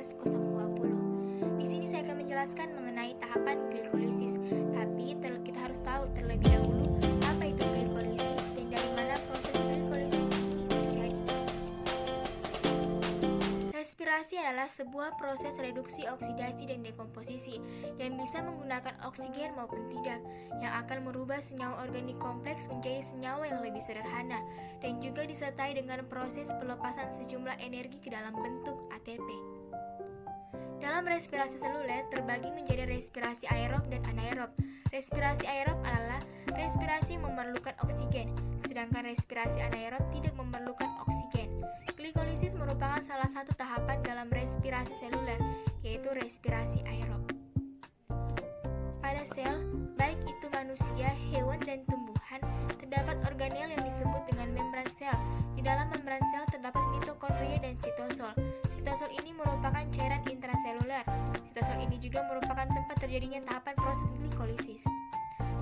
19-020. Di sini saya akan menjelaskan mengenai tahapan glikolisis. Tapi kita harus tahu terlebih dahulu apa itu glikolisis dan dari mana proses glikolisis ini terjadi. Respirasi adalah sebuah proses reduksi, oksidasi, dan dekomposisi yang bisa menggunakan oksigen maupun tidak, yang akan merubah senyawa organik kompleks menjadi senyawa yang lebih sederhana, dan juga disertai dengan proses pelepasan sejumlah energi ke dalam bentuk ATP. Dalam respirasi seluler terbagi menjadi respirasi aerob dan anaerob. Respirasi aerob adalah respirasi yang memerlukan oksigen, sedangkan respirasi anaerob tidak memerlukan oksigen. Glikolisis merupakan salah satu tahapan dalam respirasi seluler, yaitu respirasi aerob. Pada sel, baik itu manusia, hewan, dan tumbuhan, terdapat organel yang disebut dengan membran sel. Di dalam membran sel terdapat mitokondria dan sitosol. Sitosol ini merupakan cairan intraseluler. Sitosol ini juga merupakan tempat terjadinya tahapan proses glikolisis.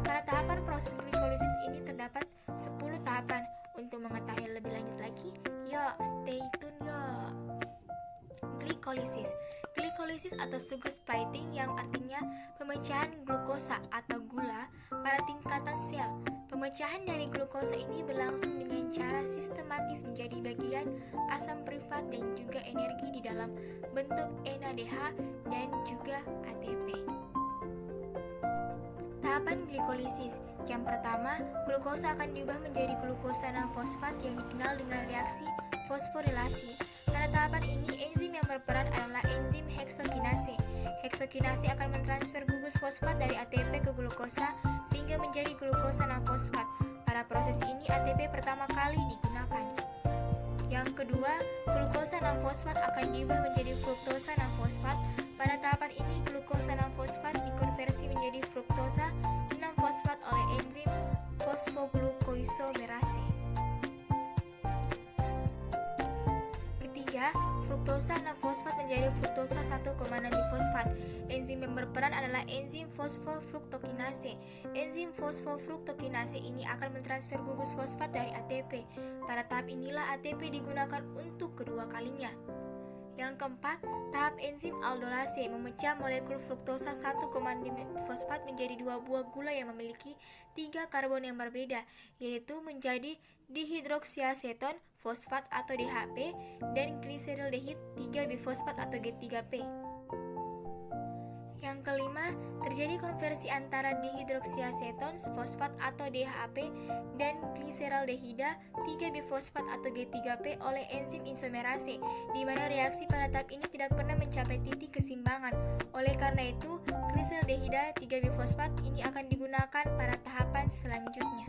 Pada tahapan proses glikolisis ini terdapat 10 tahapan. Untuk mengetahui lebih lanjut lagi, yuk stay tune yuk. Glikolisis. Glikolisis atau sugar splitting yang artinya pemecahan glukosa atau gula pada tingkatan sel. Pemecahan dari glukosa ini berlangsung dengan cara sistematis menjadi bagian asam privat dan juga energi di dalam bentuk NADH dan juga ATP. Tahapan glikolisis. Yang pertama, glukosa akan diubah menjadi glukosa 6-fosfat yang dikenal dengan reaksi fosforilasi. Pada tahapan ini, enzim yang berperan adalah enzim heksokinase. Heksokinase akan mentransfer gugus fosfat dari ATP ke glukosa sehingga menjadi glukosa 6-fosfat. Pada proses ini, ATP pertama kali digunakan. Yang kedua, glukosa 6-fosfat akan diubah menjadi fruktosa 6-fosfat. Pada tahapan ini, glukosa 6-fosfat dikonversi menjadi fruktosa 6-fosfat oleh enzim fosfoglukoisomerase. Ketiga, fruktosa 6-fosfat menjadi fruktosa 1,6-difosfat. Enzim yang berperan adalah enzim fosfofruktokinase. Enzim fosfofruktokinase ini akan mentransfer gugus fosfat dari ATP. Pada tahap inilah ATP digunakan untuk kedua kalinya. Yang keempat, tahap enzim aldolase memecah molekul fruktosa 1,6-fosfat menjadi 2 buah gula yang memiliki 3 karbon yang berbeda, yaitu menjadi dihidroksiaseton fosfat atau DHP dan gliserdaldehid 3-bifosfat atau G3P. Yang kelima, terjadi konversi antara dihidroksiaseton fosfat atau DHP dan gliserdaldehida 3-bifosfat atau G3P oleh enzim isomerase, di mana reaksi pada tahap ini tidak pernah mencapai titik keseimbangan. Oleh karena itu, gliserdaldehida 3-bifosfat ini akan digunakan pada tahapan selanjutnya.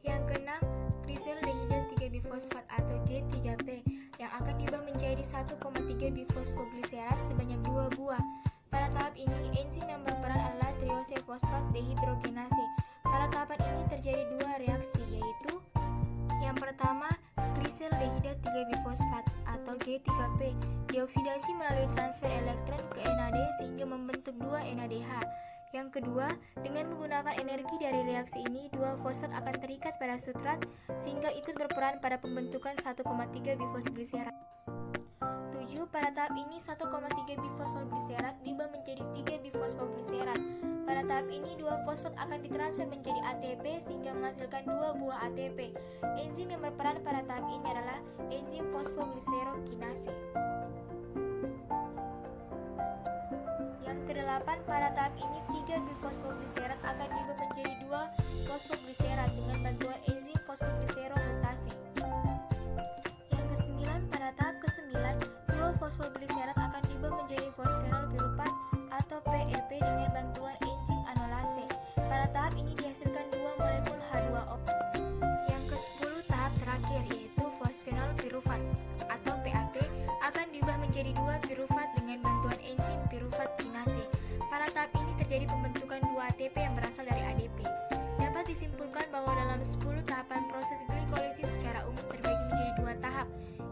Yang keenam, gliserdaldehida 3-bifosfat atau G3P yang akan diubah menjadi 1,3-bifosfoglycerat sebanyak 2 buah. Pada tahap ini, enzim yang berperan adalah triose-fosfat dehidrogenase. Pada tahapan ini terjadi 2 reaksi, yaitu yang pertama, gliserdaldehida 3-bifosfat atau G3P dioksidasi melalui transfer elektron ke NAD sehingga membentuk 2 NADH. Yang kedua, dengan menggunakan energi dari reaksi ini, 2 fosfat akan terikat pada substrat sehingga ikut berperan pada pembentukan 1,3-bifosglycerat. 7. Pada tahap ini, 1,3-bifosfoglycerat diubah menjadi 3-bifosfoglycerat. Pada tahap ini, 2 fosfat akan ditransfer menjadi ATP sehingga menghasilkan 2 buah ATP. Enzim yang berperan pada tahap ini adalah enzim fosfoglycerokinase. Yang kedelapan, pada tahap ini 3-bifosfoglycerat akan diubah menjadi 2-fosfoglycerat dengan bantuan enzim fosfoglyceromutase. Yang kesembilan, pada tahap ke-9, 2-fosfoglycerat akan diubah menjadi fosfenol piruvat atau PEP dengan bantuan enzim anulase. Pada tahap ini dihasilkan 2 molekul H2O. Yang ke-10, tahap terakhir yaitu fosfenol piruvat atau PAP akan diubah menjadi 2 piruvat dengan bantuan enzim piruvat kinase. Pada tahap ini terjadi pembentukan 2 ATP yang berasal dari ADP. Dapat disimpulkan bahwa dalam 10 tahapan proses glikolisis secara umum terbagi menjadi 2 tahap,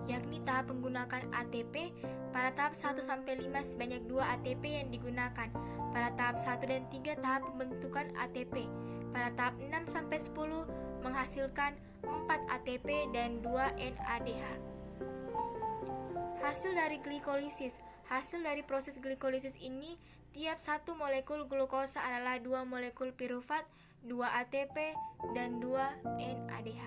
yakni tahap menggunakan ATP. Pada tahap 1-5 sebanyak 2 ATP yang digunakan. Pada tahap 1 dan 3 tahap pembentukan ATP. Pada tahap 6-10 menghasilkan 4 ATP dan 2 NADH. Hasil dari glikolisis. Hasil dari proses glikolisis ini, tiap satu molekul glukosa adalah 2 molekul pirufat, 2 ATP, dan 2 NADH.